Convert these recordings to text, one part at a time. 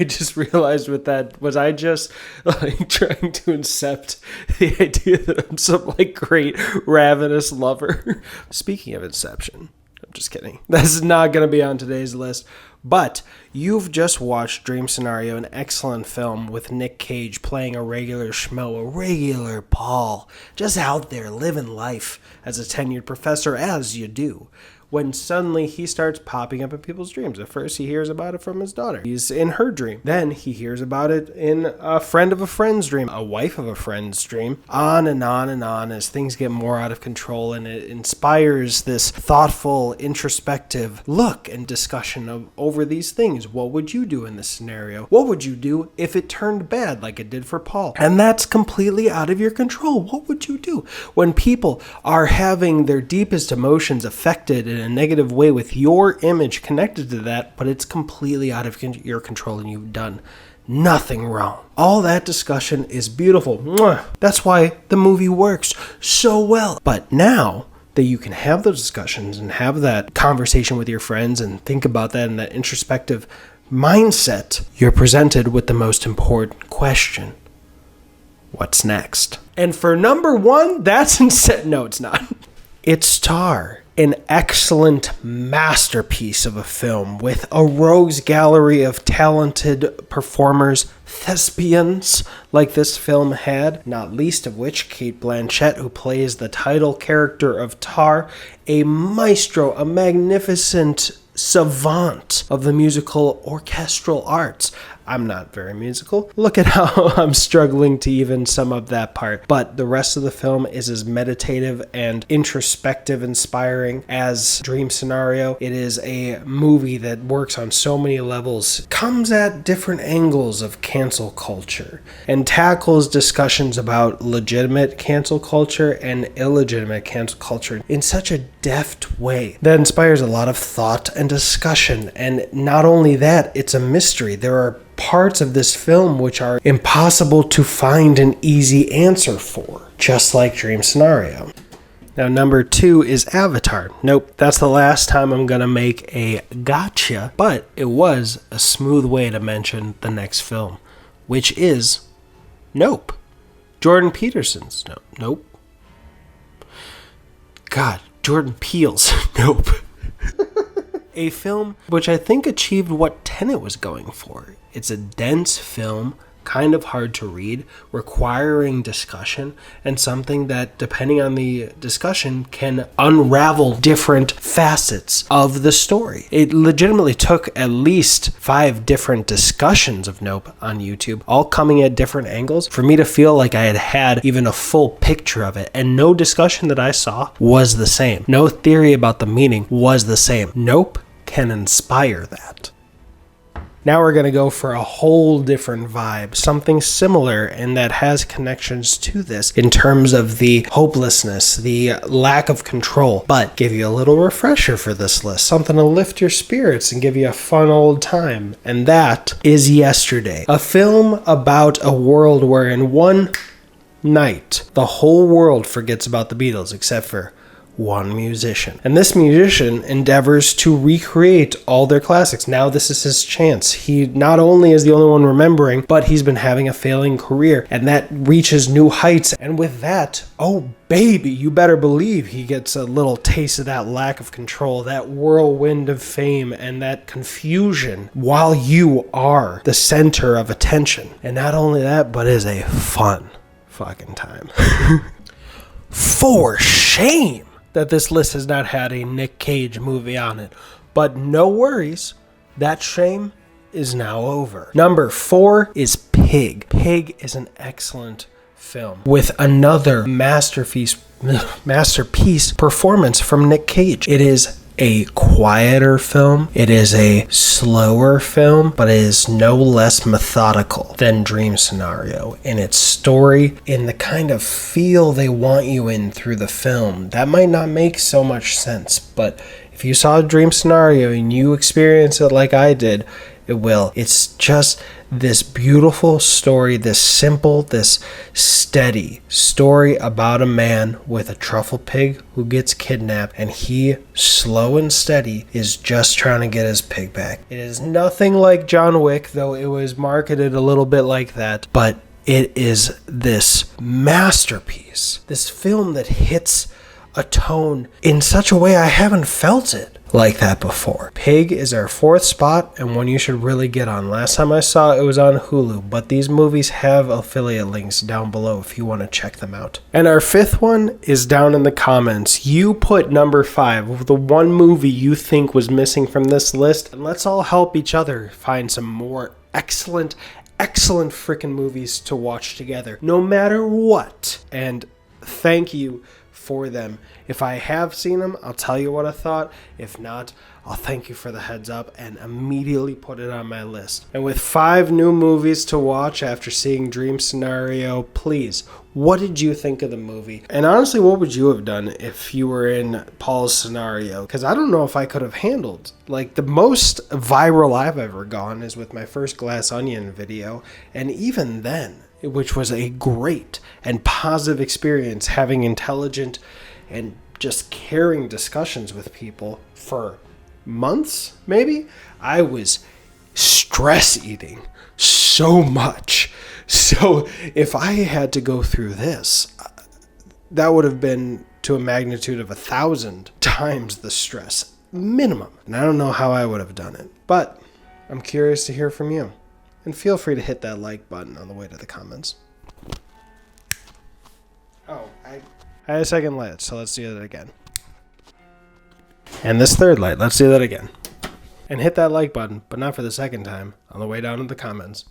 I just realized with that, was I just like trying to incept the idea that I'm some like great ravenous lover? Speaking of Inception, I'm just kidding. That's not going to be on today's list. But you've just watched Dream Scenario, an excellent film with Nick Cage playing a regular schmo, a regular Paul, just out there living life as a tenured professor, as you do, when suddenly he starts popping up in people's dreams. At first, he hears about it from his daughter. He's in her dream. Then he hears about it in a friend of a friend's dream, a wife of a friend's dream, on and on and on as things get more out of control, and it inspires this thoughtful, introspective look and discussion over these things. What would you do in this scenario? What would you do if it turned bad like it did for Paul? And that's completely out of your control. What would you do when people are having their deepest emotions affected in a negative way with your image connected to that, but it's completely out of your control and you've done nothing wrong? All that discussion is beautiful. Mwah. That's why the movie works so well. But now that you can have those discussions and have that conversation with your friends and think about that in that introspective mindset, you're presented with the most important question. What's next? And for number one, that's no, it's not. It's Tar, an excellent masterpiece of a film with a rogues gallery of talented performers, thespians like this film had, not least of which Cate Blanchett, who plays the title character of Tar, a maestro, a magnificent savant of the musical orchestral arts. I'm not very musical. Look at how I'm struggling to even sum up that part. But the rest of the film is as meditative and introspective, inspiring as Dream Scenario. It is a movie that works on so many levels, comes at different angles of cancel culture, and tackles discussions about legitimate cancel culture and illegitimate cancel culture in such a deft way that inspires a lot of thought and discussion. And not only that, it's a mystery. There are parts of this film which are impossible to find an easy answer for, just like Dream Scenario. Now, number two is Avatar. Nope, that's the last time I'm going to make a gotcha, but it was a smooth way to mention the next film, which is Nope. Jordan Peterson's Nope. God, Jordan Peele's Nope. A film which I think achieved what Tenet was going for. It's a dense film, kind of hard to read, requiring discussion, and something that, depending on the discussion, can unravel different facets of the story. It legitimately took at least 5 different discussions of Nope on YouTube, all coming at different angles, for me to feel like I had even a full picture of it, and no discussion that I saw was the same. No theory about the meaning was the same. Nope can inspire that. Now we're going to go for a whole different vibe, something similar and that has connections to this in terms of the hopelessness, the lack of control, but give you a little refresher for this list, something to lift your spirits and give you a fun old time. And that is Yesterday, a film about a world where in one night, the whole world forgets about the Beatles except for one musician. And this musician endeavors to recreate all their classics. Now this is his chance. He not only is the only one remembering, but he's been having a failing career, and that reaches new heights. And with that, oh baby, you better believe he gets a little taste of that lack of control, that whirlwind of fame, and that confusion while you are the center of attention. And not only that, but it is a fun fucking time. For shame that this list has not had a Nick Cage movie on it. But no worries, that shame is now over. Number 4 is Pig. Pig is an excellent film with another masterpiece performance from Nick Cage. It is a quieter film. It is a slower film, but it is no less methodical than Dream Scenario in its story, in the kind of feel they want you in through the film. That might not make so much sense, but if you saw Dream Scenario and you experienced it like I did, It will. It's just this beautiful story, this simple, this steady story about a man with a truffle pig who gets kidnapped, and he, slow and steady, is just trying to get his pig back. It is nothing like John Wick, though it was marketed a little bit like that, but it is this masterpiece, this film that hits a tone in such a way I haven't felt it like that before. Pig is our 4th spot, and one you should really get on. Last time I saw it was on Hulu, but these movies have affiliate links down below if you want to check them out. And our 5th one is down in the comments. You put number 5, the one movie you think was missing from this list, and let's all help each other find some more excellent freaking movies to watch together, no matter what. And thank you for them. If I have seen them, I'll tell you what I thought. If not, I'll thank you for the heads up and immediately put it on my list. And with 5 new movies to watch after seeing Dream Scenario, please, what did you think of the movie? And honestly, what would you have done if you were in Paul's scenario? Because I don't know if I could have handled. Like, the most viral I've ever gone is with my first Glass Onion video. And even then, which was a great and positive experience, having intelligent and just caring discussions with people for months, maybe, I was stress eating so much. So if I had to go through this, that would have been to a magnitude of 1,000 times the stress minimum. And I don't know how I would have done it, but I'm curious to hear from you. And feel free to hit that like button on the way to the comments. Oh, I had a second light, so let's do that again. And this third light, let's do that again. And hit that like button, but not for the second time, on the way down to the comments.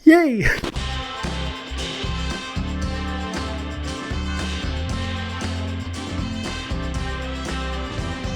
Yay!